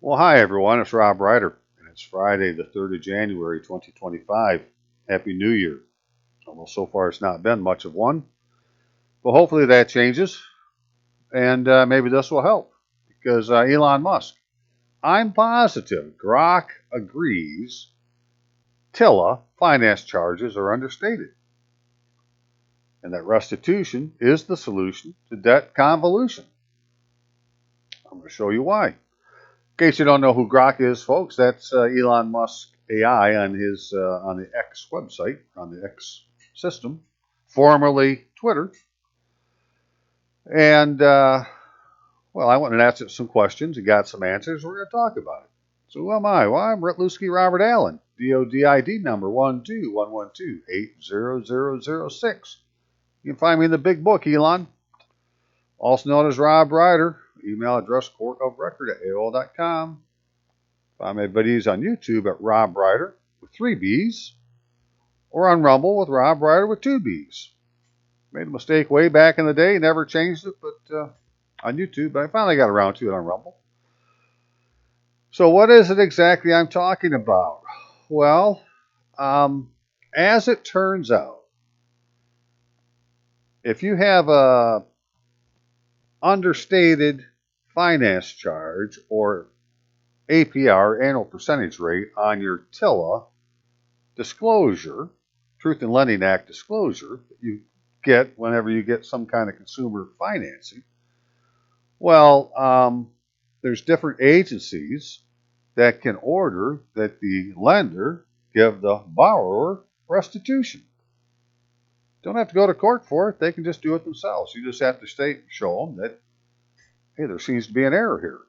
Well, hi everyone, it's Rob Ryder, and it's Friday, the 3rd of January, 2025. Happy New Year. Well, so far it's not been much of one, but hopefully that changes, and maybe this will help, because Elon Musk, I'm positive Grok agrees TILA finance charges are understated, and that restitution is the solution to debt convolution. I'm going to show you why. In case you don't know who Grok is, folks, that's Elon Musk AI on the X website, on the X system, formerly Twitter. And well, I went and asked it some questions and got some answers. We're going to talk about it. So who am I? Well, I'm Ritluski Robert Allen, DODID number 12112800006. You can find me in the big book, Elon, also known as Rob Ryder. Email address courtofrecord@aol.com. Find my videos on YouTube at Rob Ryder with 3 B's, or on Rumble with Rob Ryder with 2 B's. Made a mistake way back in the day, never changed it, but on YouTube, but I finally got around to it on Rumble. So what is it exactly I'm talking about? Well, as it turns out, if you have a understated finance charge or APR, annual percentage rate, on your TILA disclosure, Truth in Lending Act disclosure, that you get whenever you get some kind of consumer financing, well, there's different agencies that can order that the lender give the borrower restitution. Don't have to go to court for it. They can just do it themselves. You just have to show them that, hey, there seems to be an error here.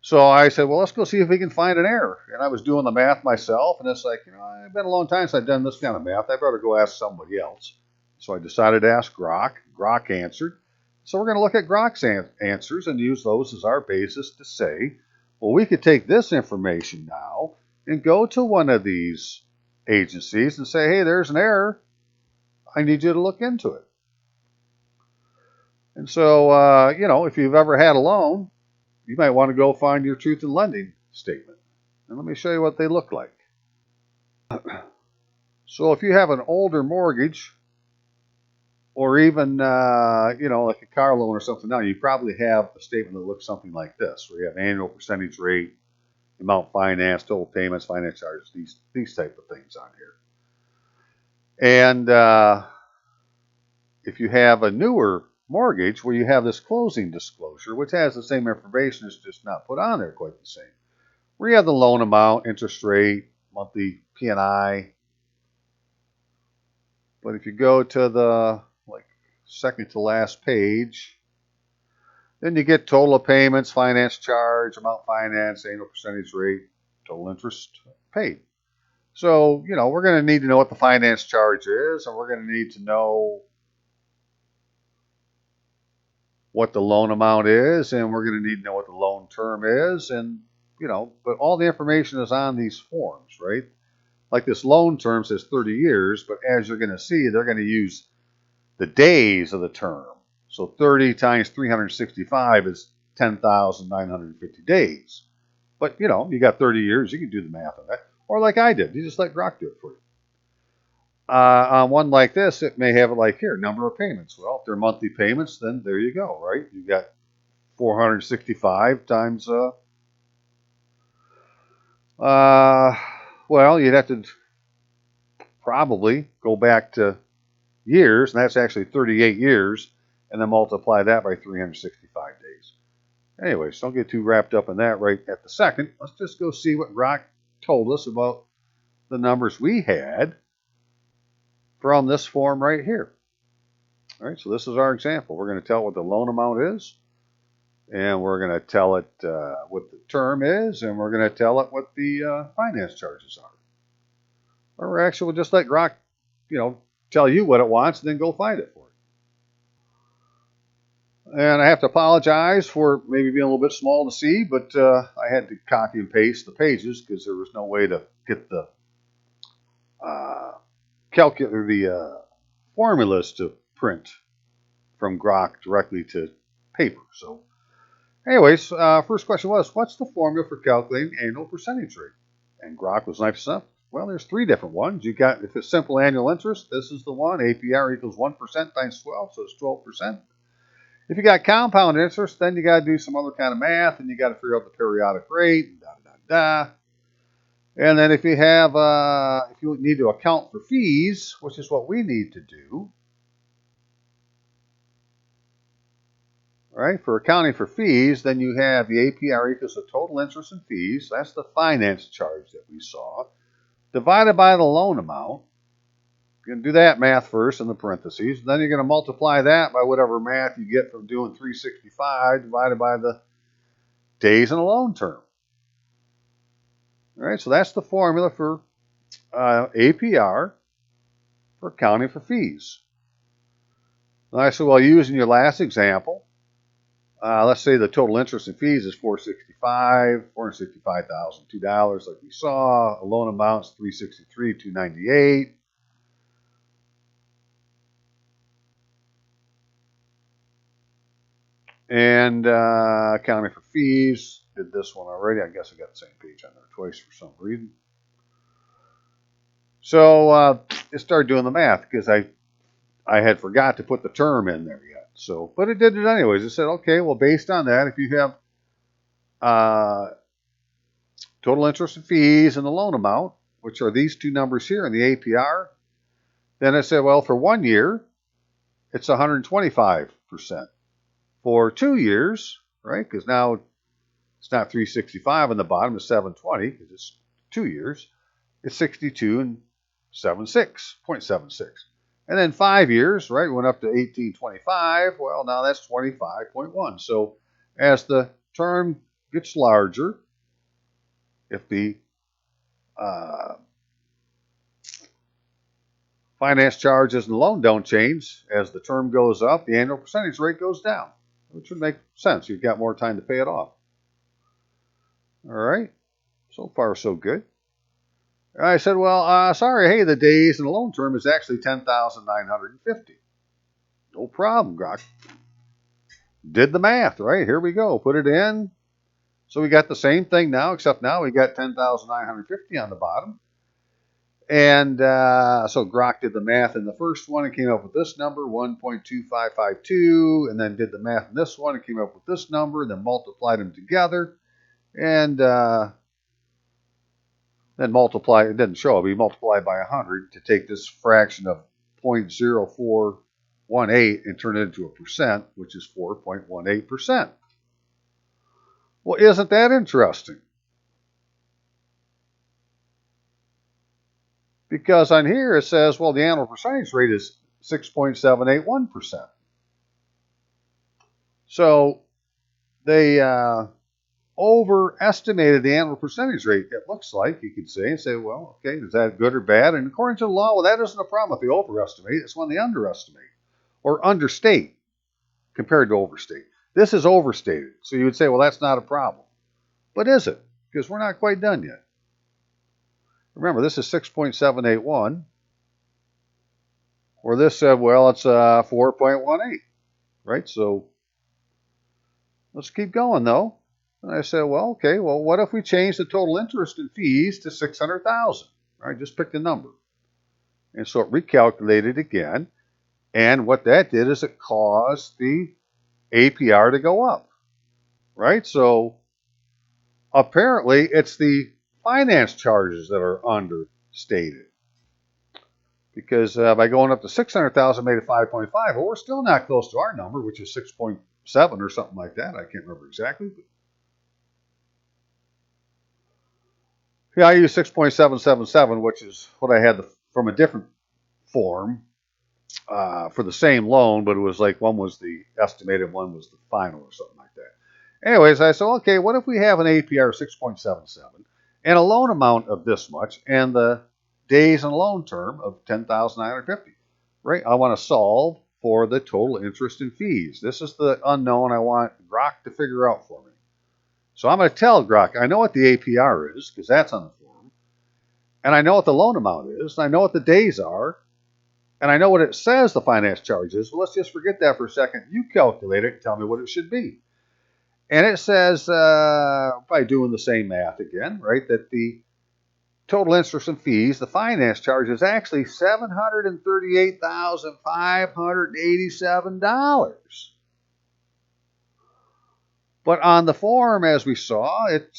So I said, well, let's go see if we can find an error. And I was doing the math myself, and it's like, it's been a long time since I've done this kind of math. I better go ask somebody else. So I decided to ask Grok. Grok answered. So we're going to look at Grok's answers and use those as our basis to say, well, we could take this information now and go to one of these agencies and say, hey, there's an error. I need you to look into it. And so, if you've ever had a loan, you might want to go find your truth in lending statement. And let me show you what they look like. So if you have an older mortgage, or even, like a car loan or something now, you probably have a statement that looks something like this, where you have annual percentage rate, amount financed, total payments, finance charges, these type of things on here. And if you have a newer mortgage where you have this closing disclosure, which has the same information, it's just not put on there quite the same, where you have the loan amount, interest rate, monthly P&I. But if you go to the second to last page, then you get total payments, finance charge, amount financed, annual percentage rate, total interest paid. So, we're going to need to know what the finance charge is, and we're going to need to know what the loan amount is, and we're going to need to know what the loan term is, and, but all the information is on these forms, right? Like this loan term says 30 years, but as you're going to see, they're going to use the days of the term. So 30 times 365 is 10,950 days. But, you got 30 years, you can do the math on that. Or like I did, you just let Grok do it for you. On one like this, it may have it like here, number of payments. Well, if they're monthly payments, then there you go, right? You got 465 times, well, you'd have to probably go back to years, and that's actually 38 years, and then multiply that by 365 days. Anyways, don't get too wrapped up in that right at the second. Let's just go see what Grok told us about the numbers we had from this form right here. All right, so this is our example. We're going to tell what the loan amount is, and we're going to tell it what the term is, and we're going to tell it what the finance charges are. Or actually, we'll just let Grok, tell you what it wants, and then go find it for it. And I have to apologize for maybe being a little bit small to see, but I had to copy and paste the pages because there was no way to get the formulas to print from Grok directly to paper. So Anyways, first question was, what's the formula for calculating annual percentage rate? And Grok was nice enough. Well, there's three different ones. You got, if it's simple annual interest, this is the one. APR equals 1% times 12, so it's 12%. If you got compound interest, then you got to do some other kind of math, and you got to figure out the periodic rate, and da da da. And then if you have, if you need to account for fees, which is what we need to do, right? For accounting for fees, then you have the APR equals the total interest and fees. That's the finance charge that we saw, divided by the loan amount. You're going to do that math first in the parentheses. Then you're going to multiply that by whatever math you get from doing 365 divided by the days in a loan term. All right, so that's the formula for APR for accounting for fees. And I said, well, using your last example, let's say the total interest and fees is $465,002, like we saw. A loan amount's $363,298. And accounting for fees, did this one already. I guess I got the same page on there twice for some reason. So I started doing the math because I had forgot to put the term in there yet. So, but it did it anyways. It said, okay, well, based on that, if you have total interest and fees and the loan amount, which are these two numbers here in the APR, then it said, well, for 1 year, it's 125%. For 2 years, right, because now it's not 365 on the bottom, it's 720 because it's 2 years. It's 62 and 0.76. And then 5 years, right, went up to 1825. Well, now that's 25.1. So as the term gets larger, if the finance charges and the loan don't change, as the term goes up, the annual percentage rate goes down, which would make sense. You've got more time to pay it off. All right. So far, so good. I said, well, sorry, hey, the days in the loan term is actually 10,950. No problem, Grok. Did the math, right? Here we go. Put it in. So we got the same thing now, except now we got 10,950 on the bottom. And so Grok did the math in the first one and came up with this number, 1.2552, and then did the math in this one and came up with this number, and then multiplied them together. And then multiply, it didn't show, we multiplied by 100 to take this fraction of 0.0418 and turn it into a percent, which is 4.18%. Well, isn't that interesting? Because on here it says, well, the annual percentage rate is 6.781%. So they overestimated the annual percentage rate, it looks like, you could say, and say, well, okay, is that good or bad? And according to the law, well, that isn't a problem if they overestimate. It's when they underestimate or understate compared to overstate. This is overstated. So you would say, well, that's not a problem. But is it? Because we're not quite done yet. Remember, this is 6.781, where this said, well, it's 4.18, right? So let's keep going, though. And I said, well, okay, well, what if we change the total interest and fees to $600,000? All right, just pick the number. And so it recalculated again. And what that did is it caused the APR to go up, right? So apparently it's the finance charges that are understated. Because by going up to 600,000 made it 5.5, well, we're still not close to our number, which is 6.7 or something like that. I can't remember exactly. But yeah, I use 6.777, which is what I had from a different form for the same loan, but it was like one was the estimated, one was the final or something like that. Anyways, I said, okay, what if we have an APR of 6.77 and a loan amount of this much and the days in loan term of 10,950, right? I want to solve for the total interest and fees. This is the unknown I want Grok to figure out for me. So I'm going to tell Grok, I know what the APR is, because that's on the form, and I know what the loan amount is, and I know what the days are, and I know what it says the finance charge is. Well, let's just forget that for a second. You calculate it and tell me what it should be. And it says, by doing the same math again, right, that the total interest and fees, the finance charge, is actually $738,587. But on the form, as we saw, it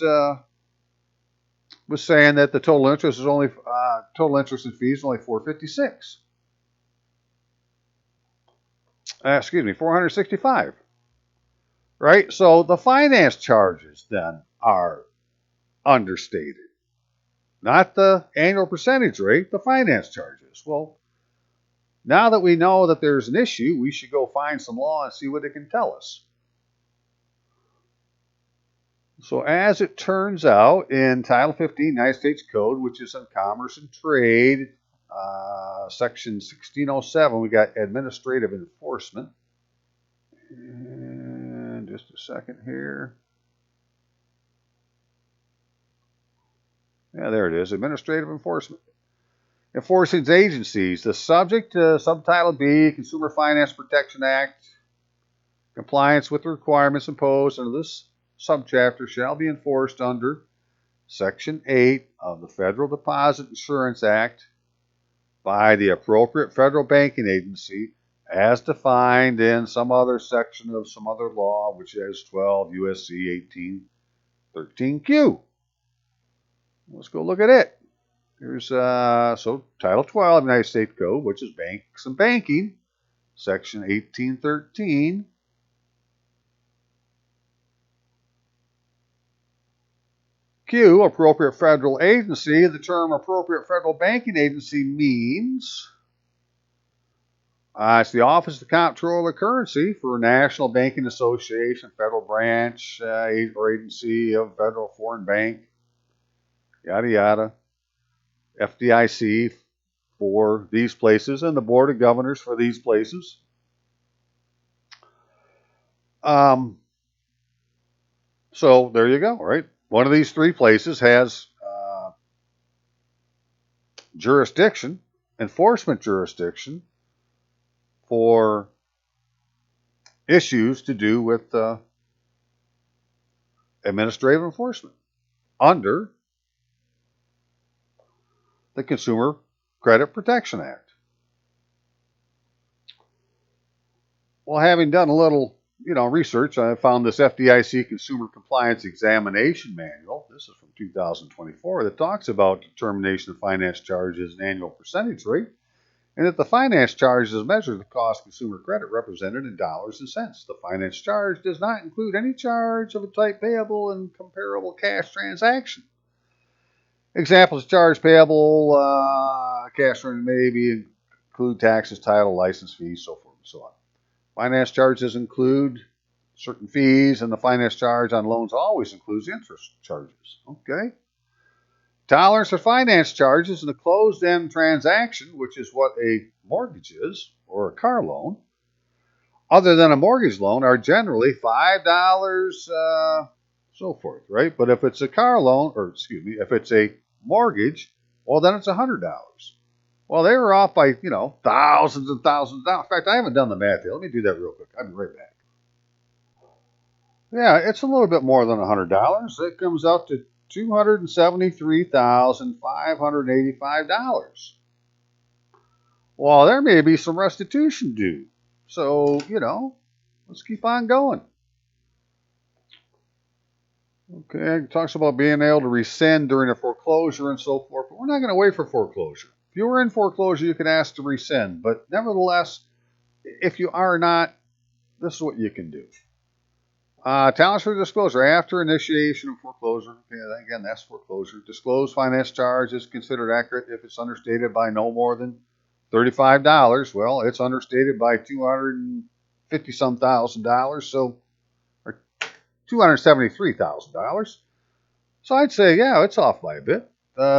was saying that the total interest is only total interest and fees only $456. Excuse me, $465. Right? So the finance charges then are understated. Not the annual percentage rate, the finance charges. Well, now that we know that there's an issue, we should go find some law and see what it can tell us. So as it turns out, in Title 15 United States Code, which is in Commerce and Trade, Section 1607, we got administrative enforcement. And just a second here. Yeah, there it is, administrative enforcement. Enforcing agencies. The subject to Subtitle B, Consumer Finance Protection Act, compliance with the requirements imposed under this subchapter shall be enforced under Section 8 of the Federal Deposit Insurance Act by the appropriate federal banking agency as defined in some other section of some other law, which is 12 U.S.C. 1813Q. Let's go look at it. Here's so Title 12 United States Code, which is banks and banking, Section 1813. Q, appropriate federal agency. The term appropriate federal banking agency means it's the Office of the Comptroller of Currency for National Banking Association, federal branch or agency of federal foreign bank, yada yada. FDIC for these places and the Board of Governors for these places. So there you go, right? One of these three places has jurisdiction, enforcement jurisdiction, for issues to do with administrative enforcement under the Consumer Credit Protection Act. Well, having done a little research, I found this FDIC Consumer Compliance Examination Manual. This is from 2024 that talks about determination of finance charges and annual percentage rate, and that the finance charge is measured the cost of consumer credit represented in dollars and cents. The finance charge does not include any charge of a type payable in comparable cash transaction. Examples of charge payable, cash may include taxes, title, license fees, so forth and so on. Finance charges include certain fees, and the finance charge on loans always includes interest charges. Okay. Tolerance for finance charges in a closed-end transaction, which is what a mortgage is, or a car loan, other than a mortgage loan, are generally $5, so forth, right? But if it's a car loan, if it's a mortgage, well, then it's $100. Well, they were off by, thousands and thousands of dollars. In fact, I haven't done the math here. Let me do that real quick. I'll be right back. Yeah, it's a little bit more than $100. It comes out to $273,585. Well, there may be some restitution due. So, let's keep on going. Okay, it talks about being able to rescind during a foreclosure and so forth, but we're not going to wait for foreclosure. If you were in foreclosure, you can ask to rescind, but nevertheless, if you are not, this is what you can do. Tolerance for disclosure after initiation of foreclosure. Okay, again, that's foreclosure. Disclosed finance charge is considered accurate if it's understated by no more than $35. Well, it's understated by $250-some thousand, so or $273,000. So I'd say, yeah, it's off by a bit.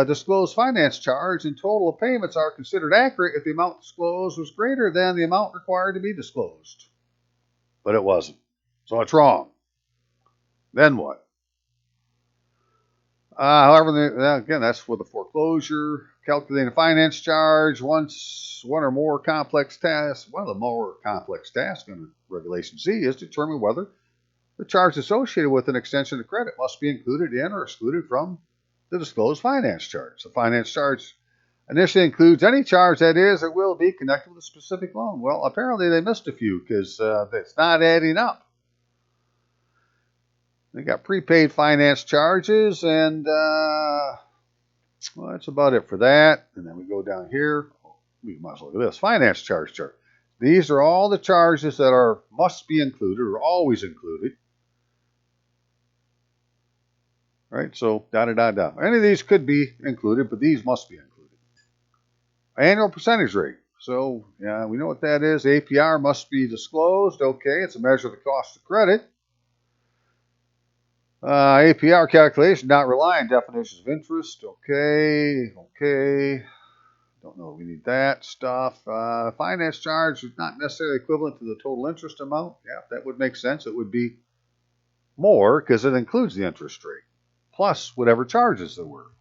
Disclosed finance charge and total of payments are considered accurate if the amount disclosed was greater than the amount required to be disclosed. But it wasn't. So it's wrong. Then what? However, again, that's with the foreclosure. Calculating a finance charge one or more complex tasks. One of the more complex tasks under Regulation Z is to determine whether The charge associated with an extension of credit must be included in or excluded from the disclosed finance charge. The finance charge initially includes any charge that is or will be connected with a specific loan. Well, apparently they missed a few because it's not adding up. They got prepaid finance charges, and well, that's about it for that. And then we go down here. We must look at this finance charge. These are all the charges that must be included or always included. Right? So, Any of these could be included, but these must be included. Annual percentage rate. So, yeah, we know what that is. APR must be disclosed. Okay, it's a measure of the cost of credit. APR calculation, not rely on definitions of interest. Okay. Don't know if we need that stuff. Finance charge is not necessarily equivalent to the total interest amount. Yeah, that would make sense. It would be more because it includes the interest rate, plus whatever charges there were.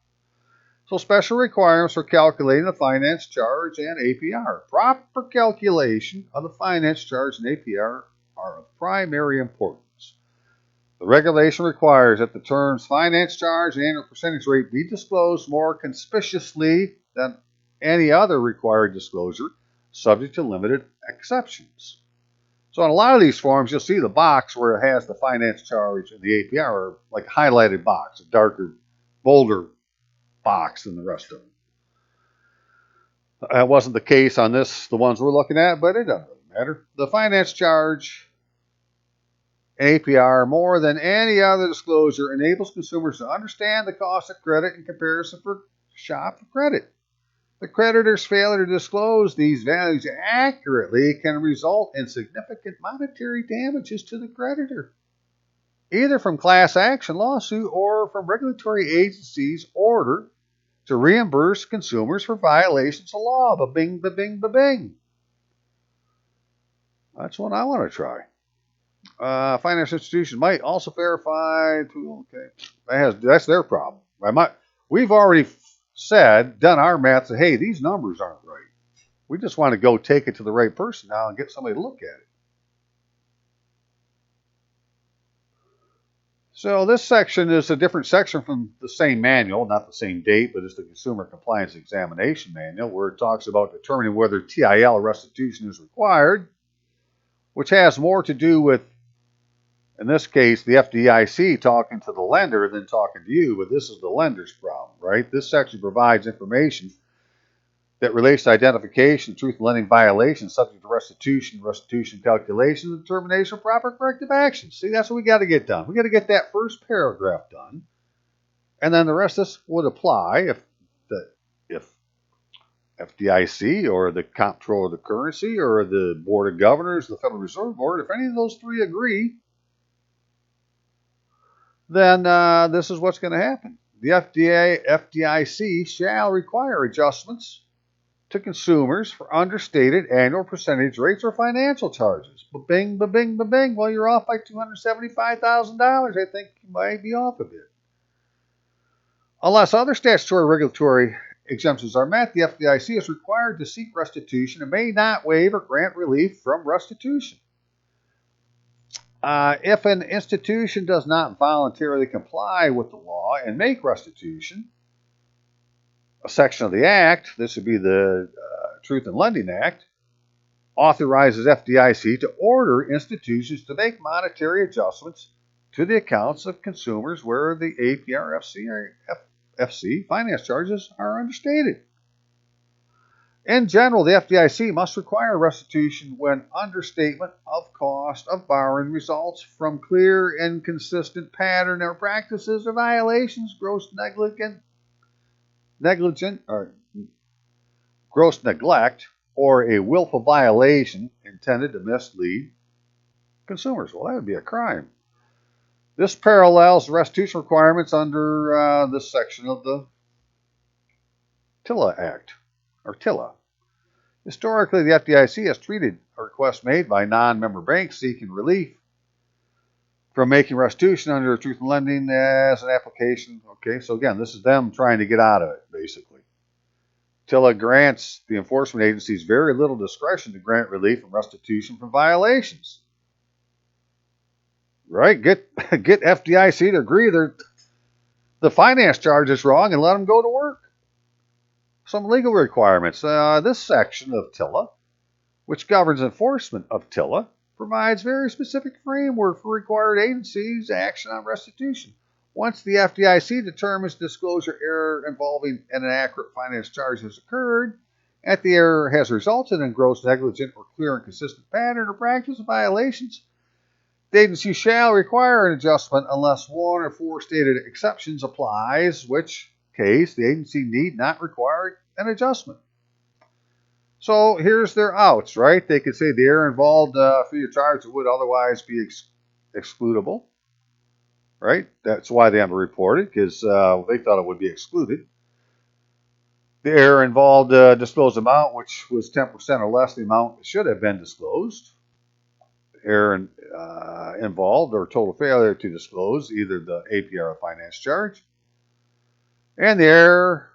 So special requirements for calculating the finance charge and APR. Proper calculation of the finance charge and APR are of primary importance. The regulation requires that the terms finance charge and annual percentage rate be disclosed more conspicuously than any other required disclosure, subject to limited exceptions. So on a lot of these forms, you'll see the box where it has the finance charge and the APR, or like a highlighted box, a darker, bolder box than the rest of them. That wasn't the case on the ones we're looking at, but it doesn't really matter. The finance charge and APR, more than any other disclosure, enables consumers to understand the cost of credit in comparison for shop for credit. The creditor's failure to disclose these values accurately can result in significant monetary damages to the creditor, either from class action lawsuit or from regulatory agencies' order to reimburse consumers for violations of law. Ba-bing, ba-bing, ba-bing. That's one I want to try. Financial institution might also verify. That's their problem. We've already done our math, said, hey, these numbers aren't right. We just want to go take it to the right person now and get somebody to look at it. So this section is a different section from the same manual, not the same date, but it's the Consumer Compliance Examination Manual, where it talks about determining whether TILA restitution is required, which has more to do with, in this case, the FDIC talking to the lender than talking to you, but this is the lender's problem, right? This section provides information that relates to identification, truth in lending violations subject to restitution calculation, and determination of proper corrective action. See, that's what we got to get done. We got to get that first paragraph done, and then the rest of this would apply if FDIC or the Comptroller of the Currency or the Board of Governors, the Federal Reserve Board, if any of those three agree, then this is what's going to happen. The FDIC shall require adjustments to consumers for understated annual percentage rates or financial charges. Ba-bing, ba-bing, ba-bing. Well, you're off by $275,000. I think you might be off a bit. Unless other statutory regulatory exemptions are met, the FDIC is required to seek restitution and may not waive or grant relief from restitution. If an institution does not voluntarily comply with the law and make restitution, a section of the Act, this would be the Truth in Lending Act, authorizes FDIC to order institutions to make monetary adjustments to the accounts of consumers where the APR, FC finance charges are understated. In general, the FDIC must require restitution when understatement of cost of borrowing results from clear and consistent pattern or practices or violations, gross neglect, or a willful violation intended to mislead consumers. Well, that would be a crime. This parallels the restitution requirements under this section of the TILA Act, or TILA. Historically, the FDIC has treated a request made by non-member banks seeking relief from making restitution under Truth in Lending as an application. Okay, so again, this is them trying to get out of it, basically. TILA grants the enforcement agencies very little discretion to grant relief from restitution from violations. right? Get FDIC to agree the finance charge is wrong and let them go to work. Some legal requirements. This section of TILA, which governs enforcement of TILA, provides very specific framework for required agencies' action on restitution. Once the FDIC determines disclosure error involving an inaccurate finance charge has occurred, and the error has resulted in gross negligent or clear and consistent pattern or practice of violations, the agency shall require an adjustment unless one or four stated exceptions applies, which case the agency need not require an adjustment. So here's their outs, right? They could say the error involved fee or charge that would otherwise be excludable, right? That's why they underreported, because they thought it would be excluded. The error involved disclosed amount, which was 10% or less the amount that should have been disclosed. Error involved or total failure to disclose either the APR or finance charge. And the error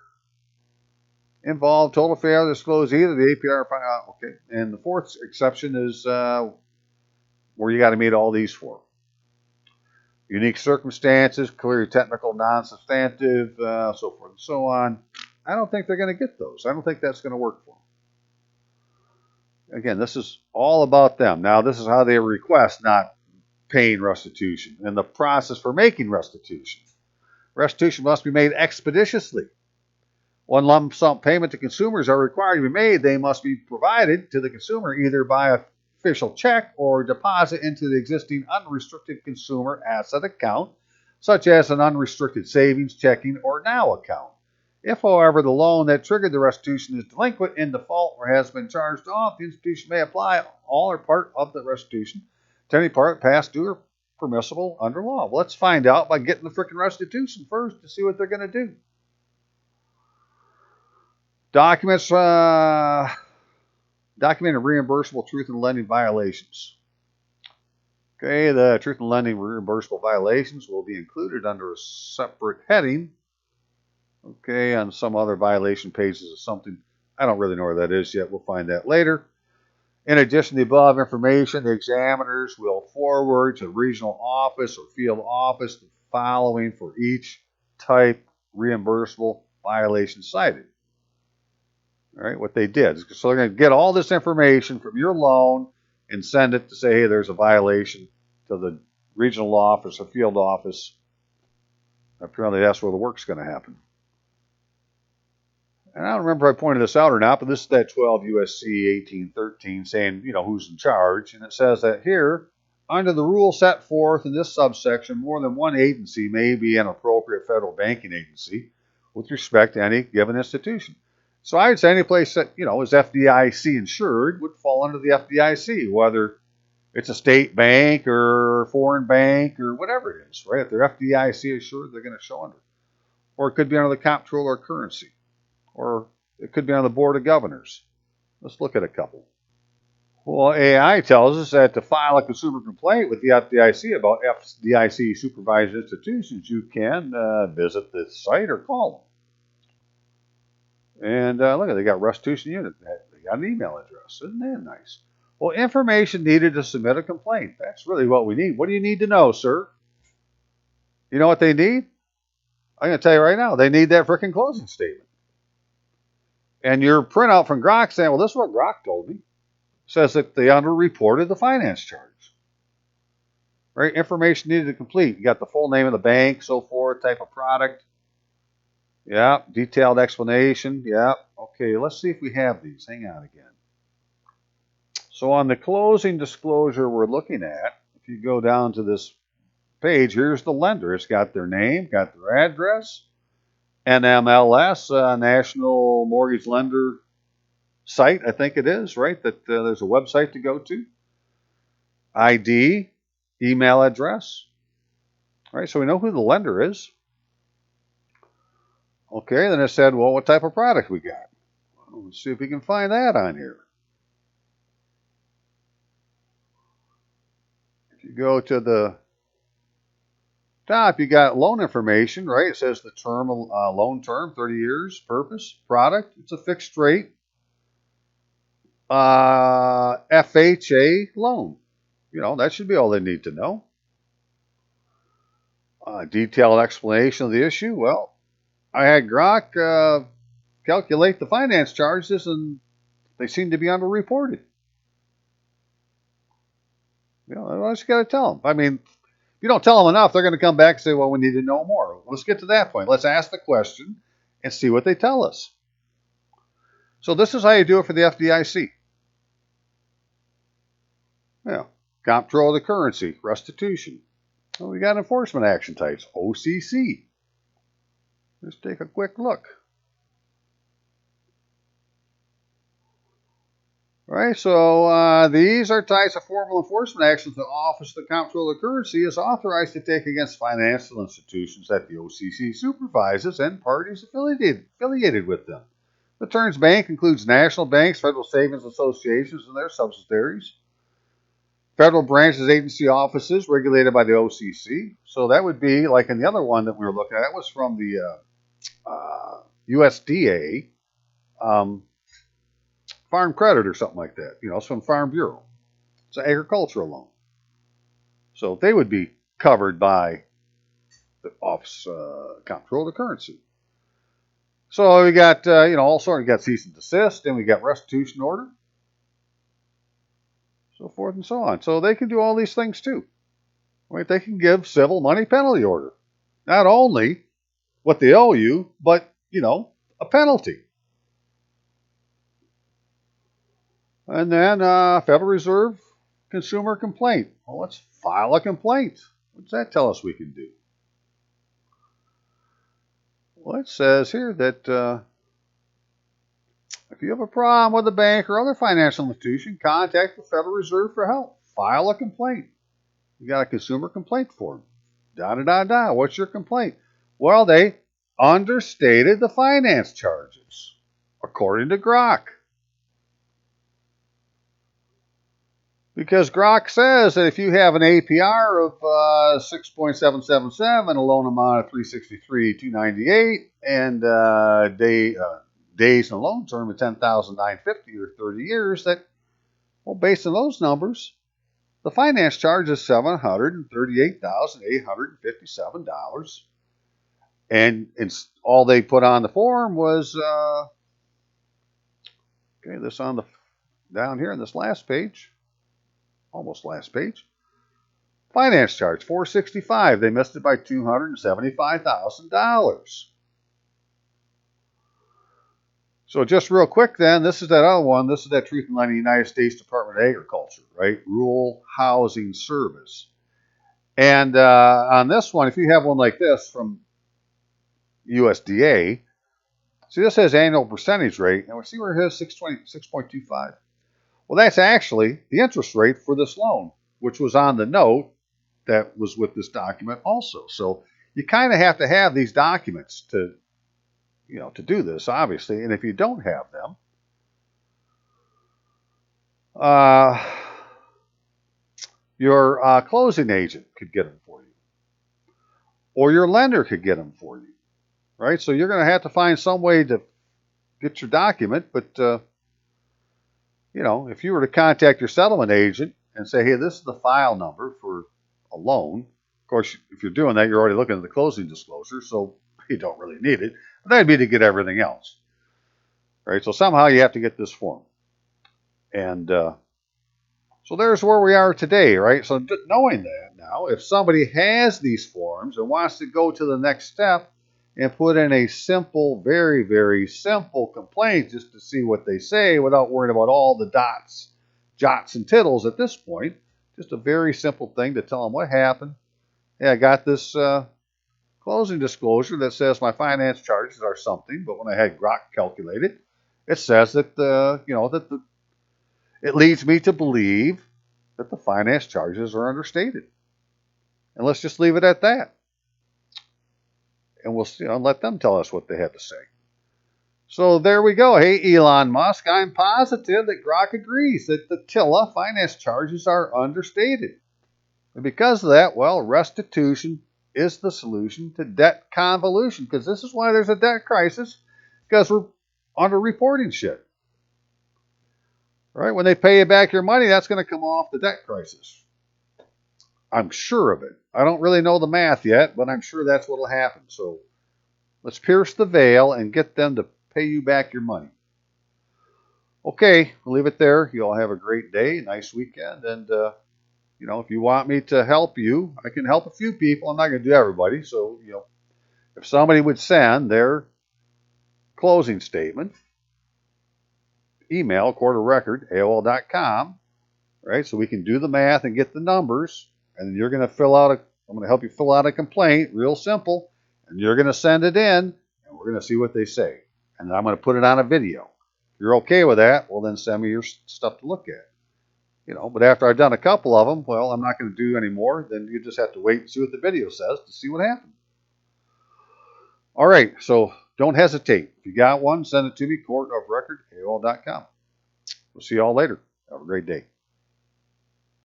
involved total failure to disclose either the APR or finance. Okay. And the fourth exception is where you got to meet all these four. Unique circumstances, clearly technical, non-substantive, so forth and so on. I don't think they're going to get those. I don't think that's going to work for them. Again, this is all about them. Now, this is how they request not paying restitution and the process for making restitution. Restitution must be made expeditiously. When lump sum payment to consumers are required to be made, they must be provided to the consumer either by official check or deposit into the existing unrestricted consumer asset account, such as an unrestricted savings, checking, or NOW account. If, however, the loan that triggered the restitution is delinquent, in default, or has been charged off, the institution may apply all or part of the restitution to any part past due or permissible under law. Well, let's find out by getting the frickin' restitution first to see what they're going to do. Documents, documented reimbursable truth in lending violations. Okay, the truth in lending reimbursable violations will be included under a separate heading. Okay, on some other violation pages or something. I don't really know where that is yet. We'll find that later. In addition to the above information, the examiners will forward to the regional office or field office the following for each type reimbursable violation cited. All right, what they did. So they're going to get all this information from your loan and send it to say, hey, there's a violation to the regional office or field office. Apparently that's where the work's going to happen. And I don't remember if I pointed this out or not, but this is that 12 U.S.C. 1813 saying, who's in charge. And it says that here, under the rule set forth in this subsection, more than one agency may be an appropriate federal banking agency with respect to any given institution. So I would say any place that, is FDIC insured would fall under the FDIC, whether it's a state bank or foreign bank or whatever it is, right? If they're FDIC insured, they're going to show under. Or it could be under the comptroller of currency. Or it could be on the board of governors. Let's look at a couple. Well, AI tells us that to file a consumer complaint with the FDIC about FDIC supervised institutions, you can visit the site or call them. And look, they got restitution unit. They got an email address. Isn't that nice? Well, information needed to submit a complaint. That's really what we need. What do you need to know, sir? You know what they need? I'm going to tell you right now. They need that frickin' closing statement. And your printout from Grok saying, well, this is what Grok told me, says that they underreported the finance charge. Right? Information needed to complete. You got the full name of the bank, so forth, type of product. Yeah. Detailed explanation. Yeah. Okay, let's see if we have these. Hang on again. So on the closing disclosure we're looking at, if you go down to this page, here's the lender. It's got their name, got their address, NMLS, National Mortgage Lender site, I think it is, right? That there's a website to go to. ID, email address. All right, so we know who the lender is. Okay, then it said, well, what type of product we got? Well, let's see if we can find that on here. If you go to the top, you got loan information, right? It says the term, loan term, 30 years, purpose, product. It's a fixed rate. FHA loan. That should be all they need to know. Detailed explanation of the issue. Well, I had Grok calculate the finance charges, and they seem to be underreported. I just got to tell them. I mean, if you don't tell them enough, they're going to come back and say, well, we need to know more. Let's get to that point. Let's ask the question and see what they tell us. So this is how you do it for the FDIC. Yeah. Comptroller of the currency, restitution. Well, we got enforcement action types, OCC. Let's take a quick look. All right, so these are types of formal enforcement actions the Office of the Comptroller of the Currency is authorized to take against financial institutions that the OCC supervises and parties affiliated with them. The terms bank includes national banks, federal savings associations, and their subsidiaries. Federal branches, agency offices regulated by the OCC. So that would be like in the other one that we were looking at. That was from the USDA. Farm credit or something like that. It's from Farm Bureau. It's an agricultural loan. So they would be covered by the Office Comptroller of the Currency. So we got, all sorts. We got cease and desist, and we got restitution order, so forth and so on. So they can do all these things too. Right? They can give civil money penalty order. Not only what they owe you, but, a penalty. And then Federal Reserve consumer complaint. Well, let's file a complaint. What does that tell us we can do? Well, it says here that if you have a problem with a bank or other financial institution, contact the Federal Reserve for help. File a complaint. You got a consumer complaint form. Da-da-da-da. What's your complaint? Well, they understated the finance charges, according to Grok. Because Grok says that if you have an APR of 6.777, a loan amount of $363,298, and days in a loan term of 10,950 or 30 years, that, well, based on those numbers, the finance charge is $738,857. And all they put on the form was, this on the down here on this last page. Almost last page. Finance charge, $465. They missed it by $275,000. So just real quick then, this is that other one. This is that Truth in Lending United States Department of Agriculture, right? Rural Housing Service. And on this one, if you have one like this from USDA, see this has annual percentage rate. And we see where it has 6.25. Well, that's actually the interest rate for this loan, which was on the note that was with this document also. So you kind of have to have these documents to do this, obviously. And if you don't have them, your closing agent could get them for you, or your lender could get them for you, right? So you're going to have to find some way to get your document, but if you were to contact your settlement agent and say, hey, this is the file number for a loan. Of course, if you're doing that, you're already looking at the closing disclosure, so you don't really need it. But that'd be to get everything else. Right? So somehow you have to get this form. And so there's where we are today, right? So knowing that now, if somebody has these forms and wants to go to the next step and put in a simple, very, very simple complaint just to see what they say without worrying about all the dots, jots, and tittles at this point. Just a very simple thing to tell them what happened. Hey, I got this closing disclosure that says my finance charges are something, but when I had Grok calculate it, it says that it leads me to believe that the finance charges are understated. And let's just leave it at that. And we'll let them tell us what they have to say. So there we go. Hey, Elon Musk, I'm positive that Grok agrees that the TILA finance charges are understated. And because of that, well, restitution is the solution to debt convolution, because this is why there's a debt crisis, because we're under-reporting shit. Right? When they pay you back your money, that's going to come off the debt crisis. I'm sure of it. I don't really know the math yet, but I'm sure that's what will happen. So let's pierce the veil and get them to pay you back your money. Okay, we'll leave it there. You all have a great day, nice weekend, and if you want me to help you, I can help a few people. I'm not going to do everybody. So, if somebody would send their closing statement, email courtofrecord@AOL.com, right? So we can do the math and get the numbers, and then you're going to I'm going to help you fill out a complaint, real simple, and you're going to send it in, and we're going to see what they say. And then I'm going to put it on a video. If you're okay with that, well, then send me your stuff to look at. But after I've done a couple of them, well, I'm not going to do any more. Then you just have to wait and see what the video says to see what happened. All right, so don't hesitate. If you got one, send it to me, courtofrecord@AOL.com. We'll see you all later. Have a great day.